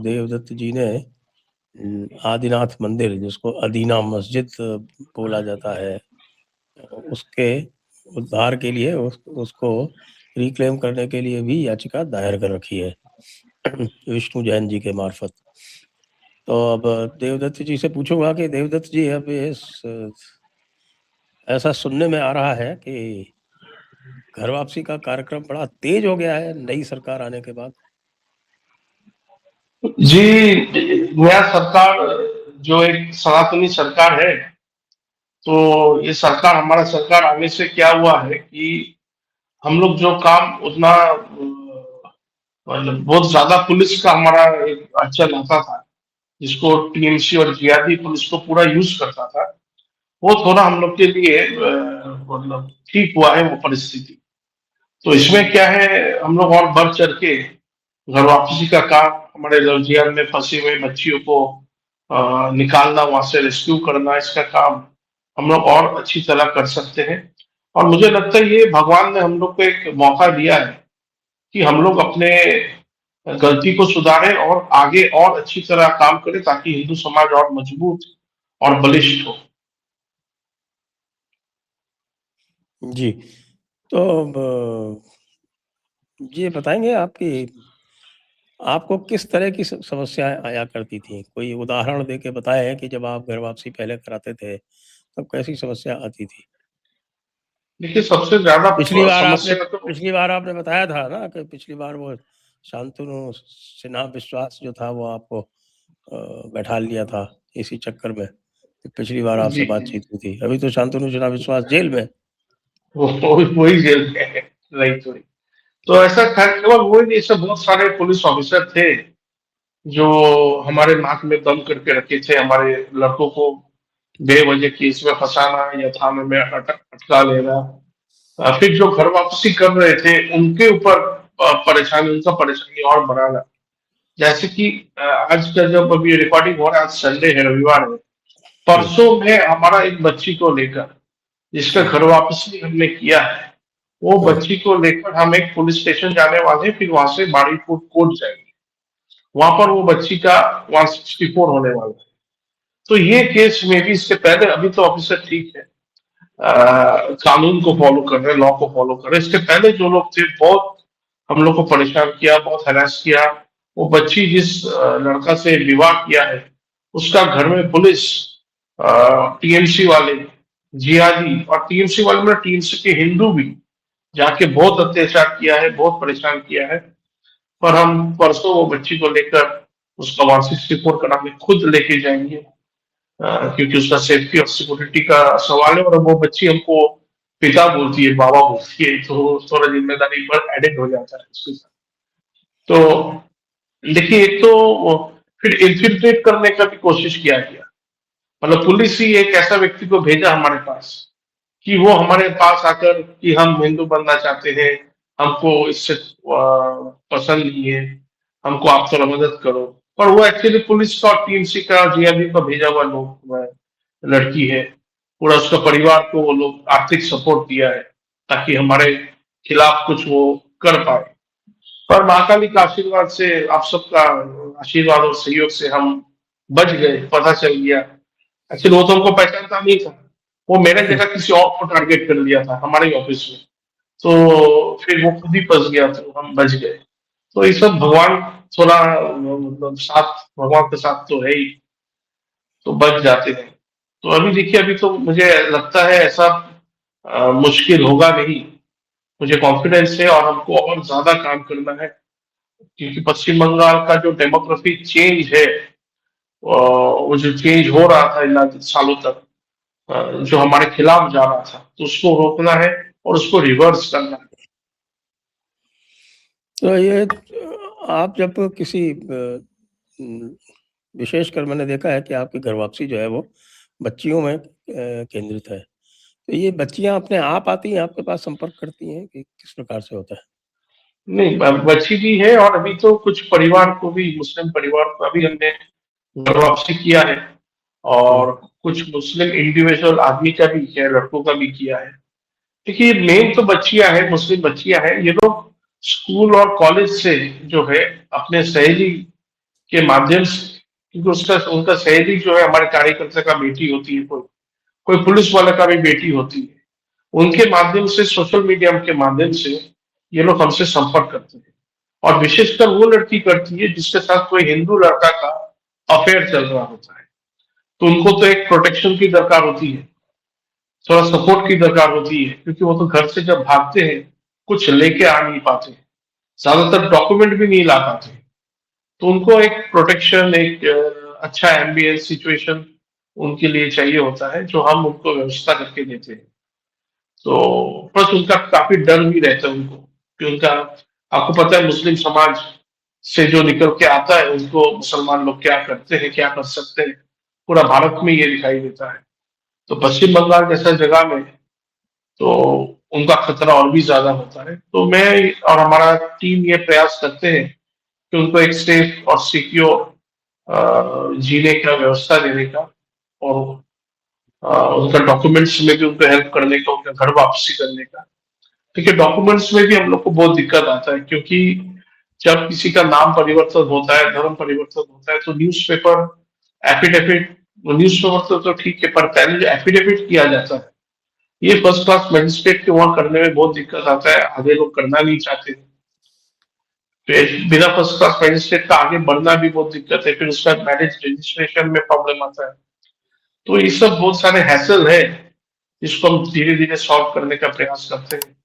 देवदत्त जी ने आदिनाथ मंदिर, जिसको अदीना मस्जिद बोला जाता है, उसके उद्धार के लिए उसको रिक्लेम करने के लिए भी याचिका दायर कर रखी है विष्णु जैन जी के मार्फत। तो अब देवदत्त जी से पूछूंगा कि देवदत्त जी, अब ऐसा सुनने में आ रहा है कि घर वापसी का कार्यक्रम बड़ा तेज हो गया है नई सरकार आने के बाद। जी, नया सरकार जो एक सनातनी सरकार है, तो ये सरकार, हमारा सरकार आने से क्या हुआ है कि हम लोग जो काम उतना मतलब बहुत ज्यादा पुलिस का हमारा एक अड़चन आता था, जिसको टीएमसी और जीआरडी पुलिस को पूरा यूज करता था, वो थोड़ा हम लोग के लिए मतलब ठीक हुआ है वो परिस्थिति। तो इसमें क्या है, हम लोग और बढ़ चढ़ के घर वापसी का काम, हमारे जेल में फंसी हुए बच्चियों को निकालना, वहां से रेस्क्यू करना, इसका काम हम लोग और अच्छी तरह कर सकते हैं। और मुझे लगता है ये भगवान ने हम लोग को एक मौका दिया है कि हम लोग अपने गलती को सुधारें और आगे और अच्छी तरह काम करें, ताकि हिंदू समाज और मजबूत और बलिष्ठ हो। जी, तो ये बताएंगे आपको किस तरह की समस्याएं आया करती थी? कोई उदाहरण दे के बताएं कि जब आप घर वापसी पहले कराते थे तब कैसी समस्या आती थी? देखिए, सबसे ज्यादा समस्या तो पिछली बार आपने बताया था ना कि पिछली बार वो शांतनु सिन्हा विश्वास जो था वो आपको बैठा लिया था इसी चक्कर में। तो पिछली बार आपसे जी, बातचीत हुई थी। अभी तो शांतनु सिन्हा विश्वास जेल में। वही जेल में है, राइट वही। तो ऐसा केवल वही नहीं, ऐसे बहुत सारे पुलिस ऑफिसर थे जो हमारे नाक में दम करके रखे थे, हमारे लड़कों को बेवजह केस में फंसाना या थाने में अटका लेना। फिर जो घर वापसी कर रहे थे उनके ऊपर परेशानी, उनका परेशानी और बढ़ाना। जैसे कि आज का जब अभी रिकॉर्डिंग हो रहा है, आज संडे है, रविवार है, हम्म, परसों में हमारा एक बच्ची को लेकर, जिसका घर वापसी हमने किया है, वो हम्म, बच्ची को लेकर हम एक पुलिस स्टेशन जाने वाले हैं, फिर वहां से बाड़ीपुर कोर्ट जाएंगे। वहां पर वो बच्ची का 164 होने वाला है। तो ये केस में भी इसके पहले, अभी तो ऑफिसर ठीक है, कानून को फॉलो कर रहे हैं, लॉ को फॉलो कर रहे हैं। इसके पहले जो लोग थे, बहुत हम लोग को परेशान किया, बहुत हरास किया। वो बच्ची जिस लड़का से विवाह किया है, उसका घर में पुलिस, टीएमसी वाले, जिहादी, और टीएमसी वाले में टीएमसी के हिंदू भी जाके बहुत अत्याचार किया है, बहुत परेशान किया है। पर हम परसों वो बच्ची को लेकर उसका वार्षिक रिपोर्ट कराने खुद लेके जाएंगे, क्योंकि उसका सेफ्टी और सिक्योरिटी का सवाल है। और वो बच्ची हमको पिता बोलती है, बाबा बोलती है, तो थोड़ा जिम्मेदारी पर एडेड हो जाता है उसके साथ। तो देखिए, एक तो फिर इन्फिल्ट्रेट करने का भी कोशिश किया गया। मतलब पुलिस ही एक ऐसा व्यक्ति को भेजा हमारे पास कि वो हमारे पास आकर कि हम हिंदू बनना चाहते हैं, हमको इससे पसंद नहीं है, हमको आप थोड़ा मदद करो। पर वो एक्चुअली पुलिस का और टीएमसी का, जीआरबी का भेजा हुआ लोग लड़की है। पूरा उसका परिवार को वो लोग आर्थिक सपोर्ट दिया है, ताकि हमारे खिलाफ कुछ वो कर पाए। पर महाकाली का आशीर्वाद से, आप सबका आशीर्वाद और सहयोग से हम बच गए, पता चल गया। एक्चुअली वो तो हमको पहचानता नहीं था, वो मेरे जगह किसी और को टारगेट कर लिया था हमारे ही ऑफिस में। तो फिर वो खुद ही फंस गया, तो हम बच गए। तो ये सब भगवान थोड़ा मतलब साथ, भगवान के साथ तो है ही, तो बच जाते हैं। तो अभी देखिए, अभी तो मुझे लगता है ऐसा मुश्किल होगा नहीं। मुझे कॉन्फिडेंस है और हमको और ज्यादा काम करना है, क्योंकि पश्चिम बंगाल का जो डेमोग्राफी चेंज है, वो जो चेंज हो रहा था इन सालों तक, जो हमारे खिलाफ जा रहा था, तो उसको रोकना है और उसको रिवर्स करना है। तो ये आप जब किसी विशेषकर मैंने देखा है कि आपकी घर वापसी जो है वो बच्चियों में केंद्रित है। तो ये बच्चियां अपने आप आती हैं आपके पास, संपर्क करती हैं कि किस प्रकार से होता है? नहीं, बच्ची भी है, और अभी तो कुछ परिवार को भी, मुस्लिम परिवार को अभी हमने घर वापसी किया है। हम्म, और कुछ मुस्लिम इंडिविजुअल आदमी का भी किया है, लड़कों का भी किया है। देखिए, मेन तो बच्चियां हैं, मुस्लिम बच्चियां हैं। ये लोग स्कूल और कॉलेज से जो है अपने सहेली के माध्यम से, क्योंकि उसका उनका सहेली जो है हमारे कार्यकर्ता का बेटी होती है, कोई कोई पुलिस वाले का भी बेटी होती है, उनके माध्यम से, सोशल मीडिया के माध्यम से ये लोग हमसे संपर्क करते हैं। और विशेषकर वो लड़की करती है जिसके साथ कोई हिंदू लड़का का अफेयर चल रहा होता है, तो उनको तो एक प्रोटेक्शन की दरकार होती है, थोड़ा सपोर्ट की दरकार होती है, क्योंकि वो तो घर से जब भागते हैं कुछ लेके आ नहीं पाते, ज्यादातर डॉक्यूमेंट भी नहीं ला पाते, तो उनको एक प्रोटेक्शन, एक अच्छा एम्बियंस सिचुएशन उनके लिए चाहिए होता है, जो हम उनको व्यवस्था करके देते हैं। तो प्लस उनका काफी डर भी रहता है उनको, कि उनका, आपको पता है मुस्लिम समाज से जो निकल के आता है उनको मुसलमान लोग क्या करते हैं, क्या कर सकते हैं, पूरा भारत में ये दिखाई देता है। तो पश्चिम बंगाल जैसा जगह में तो उनका खतरा और भी ज्यादा होता है। तो मैं और हमारा टीम ये प्रयास करते हैं कि उनको एक सेफ और सिक्योर जीने का व्यवस्था देने का, और उनका डॉक्यूमेंट्स में भी उनको हेल्प करने का, उनका घर वापसी करने का। देखिए डॉक्यूमेंट्स में भी हम लोग को बहुत दिक्कत आता है, क्योंकि जब किसी का नाम परिवर्तन होता है, धर्म परिवर्तन होता है, तो न्यूज़पेपर एफिडेविट, न्यूज़पेपर तो ठीक है, पर पहले जो एफिडेविट किया जाता है, ये फर्स्ट क्लास मैजिस्ट्रेट के वहां करने में बहुत दिक्कत आता है, आधे लोग करना नहीं चाहते। फिर बिना फर्स्ट क्लास मैजिस्ट्रेट का आगे बढ़ना भी बहुत दिक्कत है, फिर उसका मैरिज रजिस्ट्रेशन में प्रॉब्लम आता है। तो ये सब बहुत सारे हैसल है जिसको हम धीरे धीरे सॉल्व करने का प्रयास करते हैं।